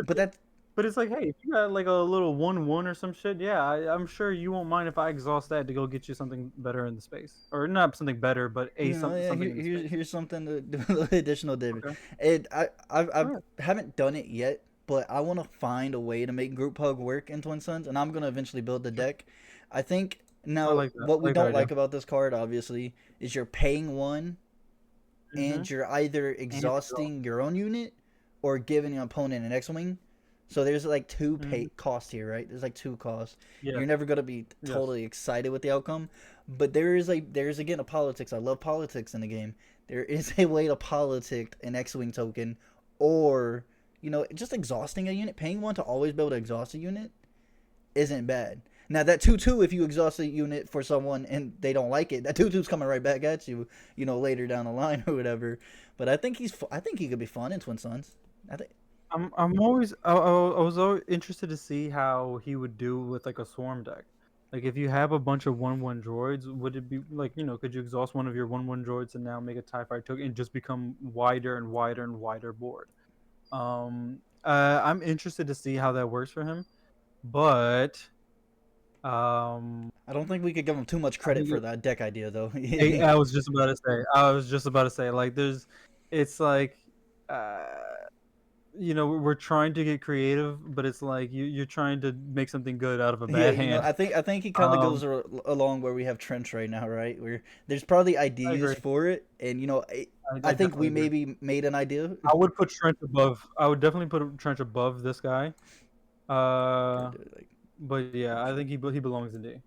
but that's but it's like, hey, if you got like a little 1/1 or some shit, yeah, I'm sure you won't mind if I exhaust that to go get you something better in the space, or not something better, but yeah. something in the space. Here's something to do additional damage. Okay. And I Sure. haven't done it yet, but I want to find a way to make group hug work in Twin Suns, and I'm gonna eventually build the deck. I think I now like that. what I we like that don't idea. like about this card, obviously, is you're paying one, Mm-hmm. and you're either And exhaust. exhausting your own unit or giving your opponent an X-wing. So there's like two Mm-hmm. pay costs here, right? There's like two costs. Yes. You're never gonna be Yes. totally excited with the outcome, but there's again a politics. I love politics in the game. There is a way to politic an X-wing token, or just exhausting a unit. Paying one to always be able to exhaust a unit isn't bad. Now that 2/2, if you exhaust a unit for someone and they don't like it, that 2/2's coming right back at you, later down the line or whatever. But I think I think he could be fun in Twin Suns. I think. I was always interested to see how he would do with like a swarm deck. Like if you have a bunch of 1/1 droids, would it be like, could you exhaust one of your 1/1 droids and now make a TIE fighter token and just become wider and wider and wider board? I'm interested to see how that works for him, but um, I don't think we could give him too much I credit think for that deck idea though. I was just about to say. I was just about to say, like, it's like, uh, we're trying to get creative, but it's like you're trying to make something good out of a Yeah, bad hand. I think he kind of Um, goes along where we have Trench right now, right? Where there's probably I ideas agree. for it, and I I think definitely we agree. maybe made an idea. I would put Trench above. I would definitely put Trench above this guy. Uh, Like, but yeah, I think he belongs in D.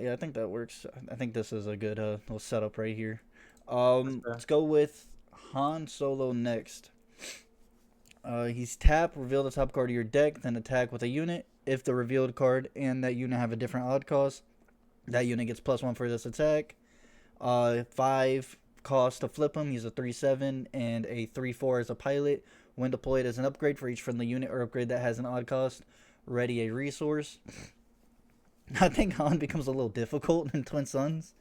yeah, I think that works. I think this is a good little setup right here. That's fair. Let's go with Han Solo next. He's tap, reveal the top card of your deck, then attack with a unit. If the revealed card and that unit have a different odd cost, that unit gets +1 for this attack. 5 cost to flip him. He's a 3/7 and a 3/4 as a pilot. When deployed as an upgrade for each friendly unit or upgrade that has an odd cost, ready a resource. I think Han becomes a little difficult in Twin Suns.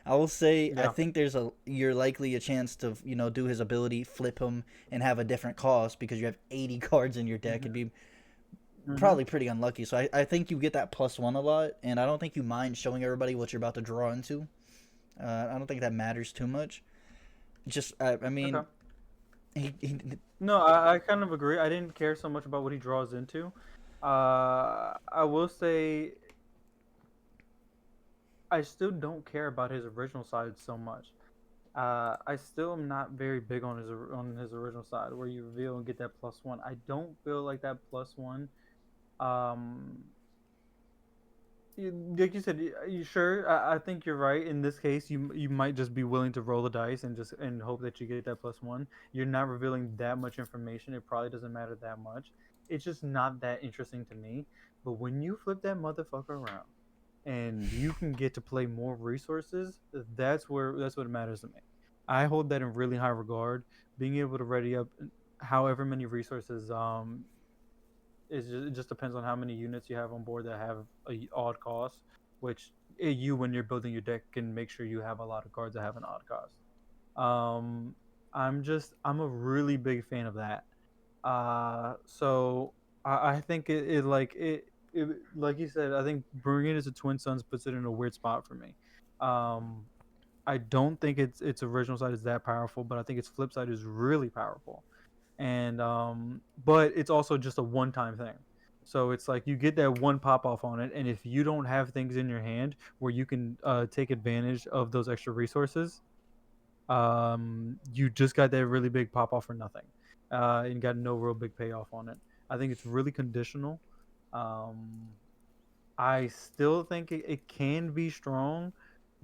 I will say I Yeah. think you're likely a chance to do his ability, flip him, and have a different cost because you have 80 cards in your deck. It'd be Mm-hmm. probably pretty unlucky. So I think you get that +1 a lot, and I don't think you mind showing everybody what you're about to draw into. I don't think that matters too much. Just I mean, Okay. he No, I kind of agree. I didn't care so much about what he draws into. I will say I still don't care about his original side so much. I still am not very big on his original side where you reveal and get that +1. I don't feel like that +1. Um, like you said, you sure? I think you're right. In this case, you might just be willing to roll the dice and hope that you get that +1. You're not revealing that much information. It probably doesn't matter that much. It's just not that interesting to me. But when you flip that motherfucker around and you can get to play more resources, that's what matters to me. I hold that in really high regard. Being able to ready up however many resources it just depends on how many units you have on board that have a odd cost, which you when you're building your deck can make sure you have a lot of cards that have an odd cost. Um, I'm a really big fan of that. So I think it like you said, I think bringing it to Twin Suns puts it in a weird spot for me. Um, I don't think its original side is that powerful, but I think its flip side is really powerful. And but it's also just a one-time thing. So it's like you get that one pop off on it, and if you don't have things in your hand where you can take advantage of those extra resources, you just got that really big pop off for nothing, and got no real big payoff on it. I think it's really conditional. Um, I still think it can be strong,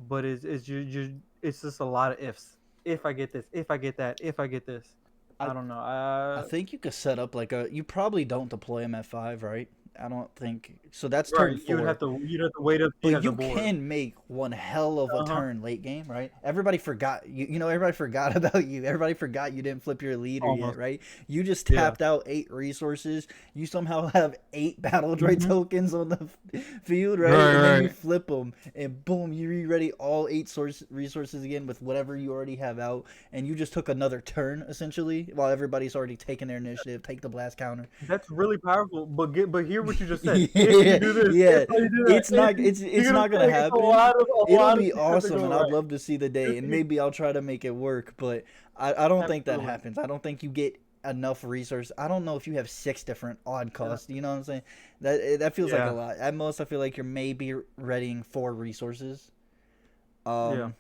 but it's just a lot of ifs. If I get this, if I get that, if I get this, I I don't know. I think you could set up like a. You probably don't deploy him at 5, right? I don't think so. That's turn Right, 4. you'd have to wait up he But has a you board. can make one hell of a Uh huh. turn late game, right? Everybody forgot everybody forgot about you. Everybody forgot you didn't flip your leader yet, Almost. right? You just Yeah. tapped out 8 resources. You somehow have 8 battle droid Hmm. tokens on the field, right? Right. And then you Right. flip them, and boom, you re-ready all 8 resources again with whatever you already have out, and you just took another turn essentially while everybody's already taken their initiative, take the blast counter. That's really powerful. But hear what you just said. If you Yeah, do this, if yeah. you do that, It's if not you, it's you're gonna not gonna take happen. a It'll lot of be things to awesome, go and I'd right. love to see the day, Just and you, maybe I'll try to make it work. But I don't think that absolutely. happens. I don't think you get enough resource. I don't know if you have 6 different odd Yeah. costs. You know what I'm saying? That feels like a Yeah. lot. At most, I feel like you're maybe readying 4 resources. Yeah. Um,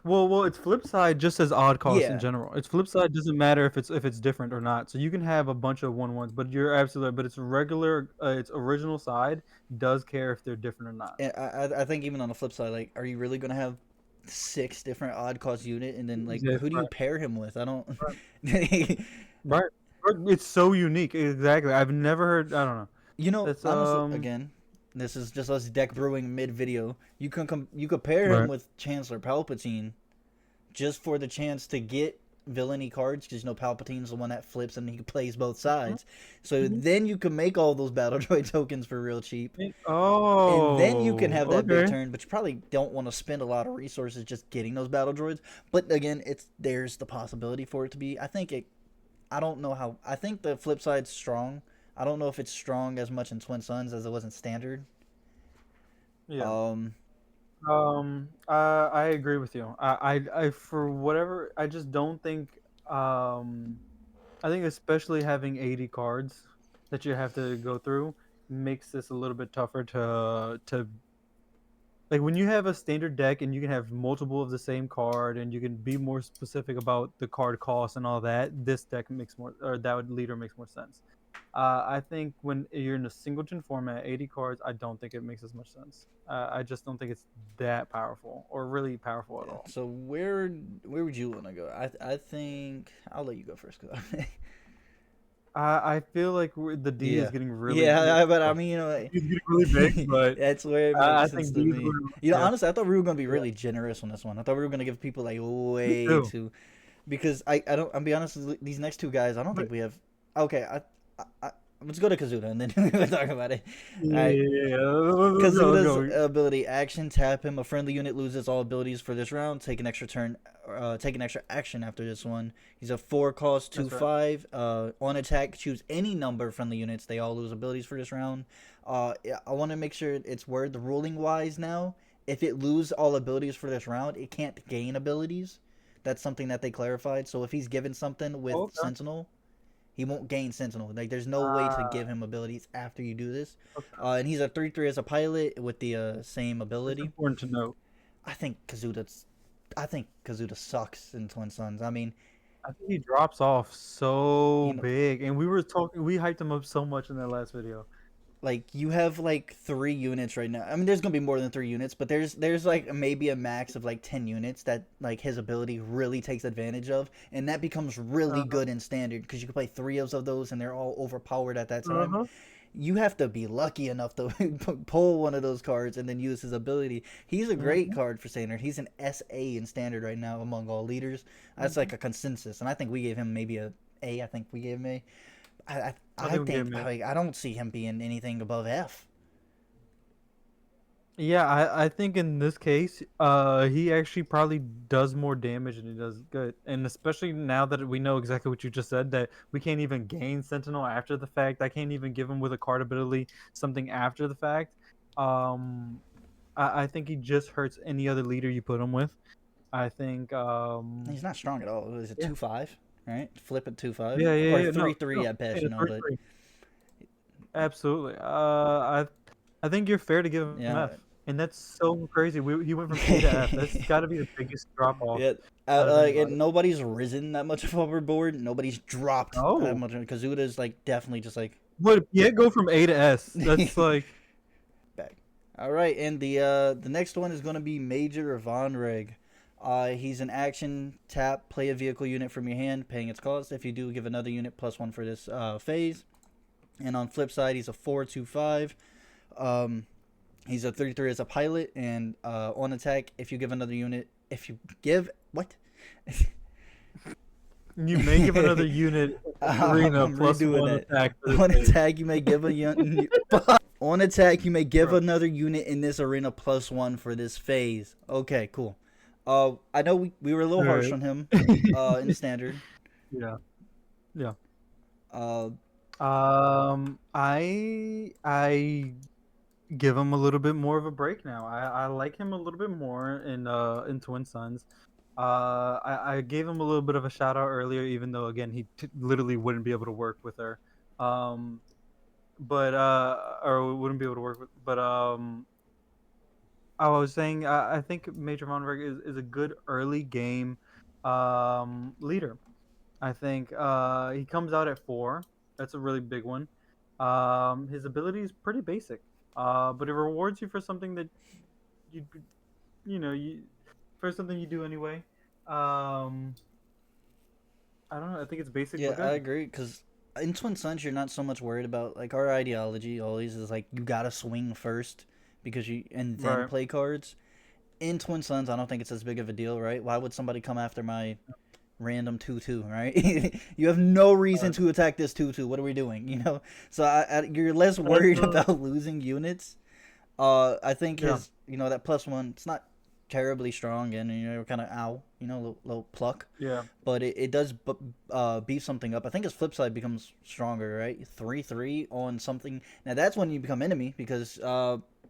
Well, its flip side just says odd cost in yeah, general. Its flip side doesn't matter if it's different or not. So you can have a bunch of 1/1s, but you're absolutely right. But its regular, its original side does care if they're different or not. and I think even on the flip side, like, are you really gonna have 6 different odd cost unit, and then like Yeah, who do you right, pair him with? I don't. right, right. It's so unique. Exactly. I've never heard. I don't know. That's Honestly, again, this is just us deck brewing mid video. You could pair him right. with Chancellor Palpatine, just for the chance to get villainy cards because Palpatine's the one that flips and he plays both sides. So Mhm. then you can make all those battle droid tokens for real cheap. And then you can Oh, have that big okay. turn, but you probably don't want to spend a lot of resources just getting those battle droids. But again, there's the possibility for it to be. I don't know how. I think the flip side's strong. I don't know if it's strong as much in Twin Suns as it was in Standard. Yeah. Um, I agree with you. For whatever, I just don't think. Um, I think especially having 80 cards that you have to go through makes this a little bit tougher to like when you have a standard deck and you can have multiple of the same card and you can be more specific about the card cost and all that. This deck makes more, or that leader makes more sense. I think when you're in a singleton format, 80 cards, I don't think it makes as much sense. I just don't think it's that powerful or really powerful at yeah. all. So where would you want to go? I think I'll let you go first. Cause I feel like the D is yeah, getting really yeah. But I oh, mean, D is getting really big, but that's where it I makes sense think to D is me. going. Yeah, Honestly, I thought we were gonna be yeah, really generous on this one. I thought we were gonna give people like me way too. too, because I don't. I'll be honest. These next two guys, I don't But think we have. Okay, let's go to Kazuda and then we'll talk about it. All yeah, right. yeah, yeah. Let's Kazuda's go. ability action tap him. A friendly unit loses all abilities for this round. Take an extra action after this one. He's a 4 cost That's right. 2/5. On attack, choose any number of friendly units. They all lose abilities for this round. Yeah, I want to make sure it's worded ruling wise now. If it lose all abilities for this round, it can't gain abilities. That's something that they clarified. So if he's given something with Okay. Sentinel, he won't gain Sentinel. Like, there's no way to Ah, give him abilities after you do this. okay. And he's a 3/3 as a pilot with the same That's ability. important to note. I think Kazuda's. I think Kazuda sucks in Twin Suns. I mean, I think he drops off so you know, big, and we were talking. We hyped him up so much in that last video. like you have like 3 units right now. I mean, there's gonna be more than 3 units, but there's like maybe a max of like 10 units that like his ability really takes advantage of, and that becomes really Uh-huh. good in Standard because you can play 3 of those and they're all overpowered at that time. Uh-huh. You have to be lucky enough to pull one of those cards and then use his ability. He's a great Mm-hmm. card for Standard. He's an SA in Standard right now among all leaders. That's Mm-hmm. like a consensus, and I think we gave him maybe a A. I think we gave him A. I I think we gave think him it. like I don't see him being anything above F. Yeah, I think in this case, he actually probably does more damage than he does good, and especially now that we know exactly what you just said, that we can't even gain Sentinel after the fact. I can't even give him with a card ability something after the fact. Um, I think he just hurts any other leader you put him with. I think, He's not strong at all. Is it yeah, 2/5? Right, flip it 2/5 yeah, or yeah, yeah. No, 3/3 no, at best, yeah, But 3-3. Absolutely. I think you're fair to give him yeah, F, and that's so crazy. He went from A to F. That's got to be the biggest drop off yeah. out of anybody. Nobody's risen that much overboard. Nobody's dropped that Oh, much. Kazuda's like definitely just like but yeah, go from A to S. That's like back. All right, and the next one is going to be Major Von Reg. He's an action tap. Play a vehicle unit from your hand, paying its cost. If you do, give another unit +1 for this phase. And on flip side, he's a 4/2/5. Um, he's a 3/3 as a pilot, and on attack, if you give another unit, if you give what? you may give another unit arena I'm redoing +1 it. attack for this On phase. attack, you may give a unit. On attack, you may give Bro. another unit in this arena +1 for this phase. Okay, cool. I know we were a little harsh Alright. on him, in standard. Yeah, yeah. Uh, I give him a little bit more of a break now. I like him a little bit more in Twin Suns. I gave him a little bit of a shout out earlier, even though again he literally wouldn't be able to work with her, um, but or wouldn't be able to work with. But I was saying I think Major Von Reg is a good early game leader. I think he comes out at 4. That's a really big one. His ability is pretty basic, but it rewards you for something that you you know you for something you do anyway. Um, I don't know. I think it's basic yeah, but I good. agree because in Twin Suns, you're not so much worried about like our ideology. Always is like you gotta swing first because you and then Right. play cards. In Twin Suns, I don't think it's as big of a deal, right? Why would somebody come after my random 2/2, right? You have no reason Uh, to attack this 2/2. What are we doing? So you're less that's worried about losing units. I think yeah, his, that +1, it's not terribly strong, and kind of ow, little pluck, yeah, but it does beef something up. I think his flip side becomes stronger, right? 3/3 on something. Now that's when you become enemy because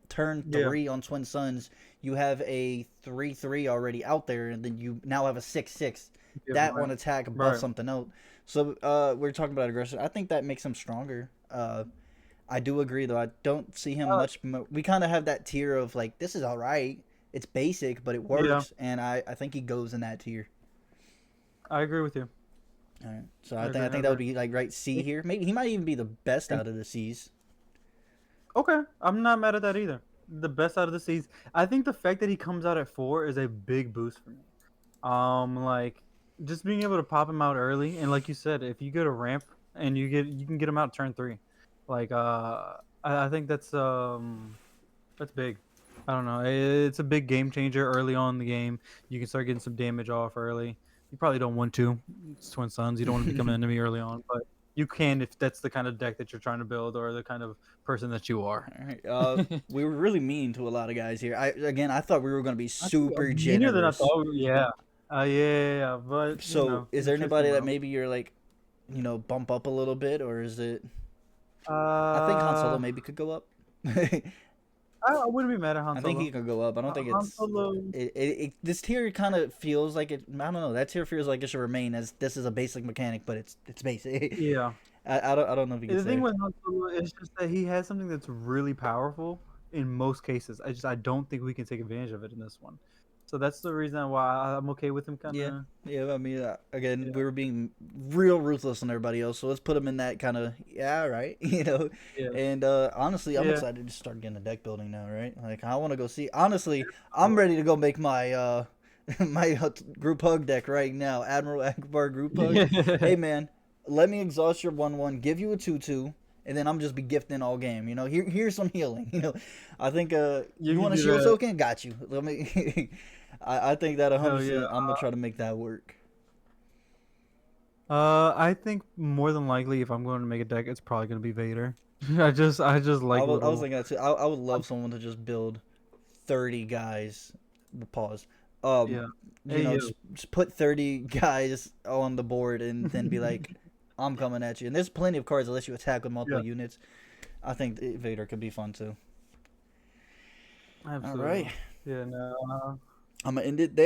turn yeah. 3 on Twin Suns, you have a 3/3 already out there, and then you now have a 6/6. Yeah, That right, on attack buffs right. something out. So we're talking about aggression. I think that makes him stronger. I do agree though. I don't see him Uh, much. We kind of have that tier of like this is all right. It's basic, but it yeah, works, and I think he goes in that tier. I agree with you. All right. So I I agree. I think that would agree. be like right C It- here. Maybe he might even be the best and- out of the C's. okay, I'm not mad at that either. The best out of the season. I think the fact that he comes out at 4 is a big boost for me. Like just being able to pop him out early, and like you said, if you get a ramp and you can get him out turn 3, like I think that's big. I don't know. It's a big game changer early on in the game. You can start getting some damage off early. You probably don't want to. It's Twin Suns. You don't want to become an enemy early on, but you can if that's the kind of deck that you're trying to build or the kind of person that you are. All right. We were really mean to a lot of guys here. I thought we were going to be I think super meaner than I generous. thought. Yeah. Yeah. But So, is the there truth be anybody that known. maybe you're like, bump up a little bit, or is it? I think Han Solo Uh, maybe could go up. I wouldn't be mad at Han I think he Solo. could go up. I don't think Han it's Solo. this tier kind of feels like it. I don't know. That tier feels like it should remain as this is a basic mechanic, but it's basic. Yeah. I don't know if you could The thing say. with Han Solo is just that he has something that's really powerful in most cases. I don't think we can take advantage of it in this one. So that's the reason why I'm okay with him kind Yeah, of. yeah. I mean, again, Yeah. we were being real ruthless on everybody else, so let's put him in that kind of yeah, right, Yeah. And honestly, I'm Yeah. excited to start getting the deck building now, right? Like, I want to go see. Honestly, I'm ready to go make my my group hug deck right now. Admiral Akbar group hug. Yeah. Hey man, let me exhaust your 1/1, give you a 2/2, and then I'm just be gifting all game. Here's some healing. I think You you can want to do shield that. soaking? Got you. Let me. I think that Hell yeah. 100%. I'm gonna try to make that work. I think more than likely, if I'm going to make a deck, it's probably gonna be Vader. I just like I was little. thinking that too. I would love someone to just build 30 guys. Pause. Um, Yeah. Hey yo. just put 30 guys on the board and then be like, I'm coming at you. And there's plenty of cards that let you attack with multiple Yeah. units. I think Vader could be fun too. All Absolutely. right, Yeah. No. I'm gonna end it there.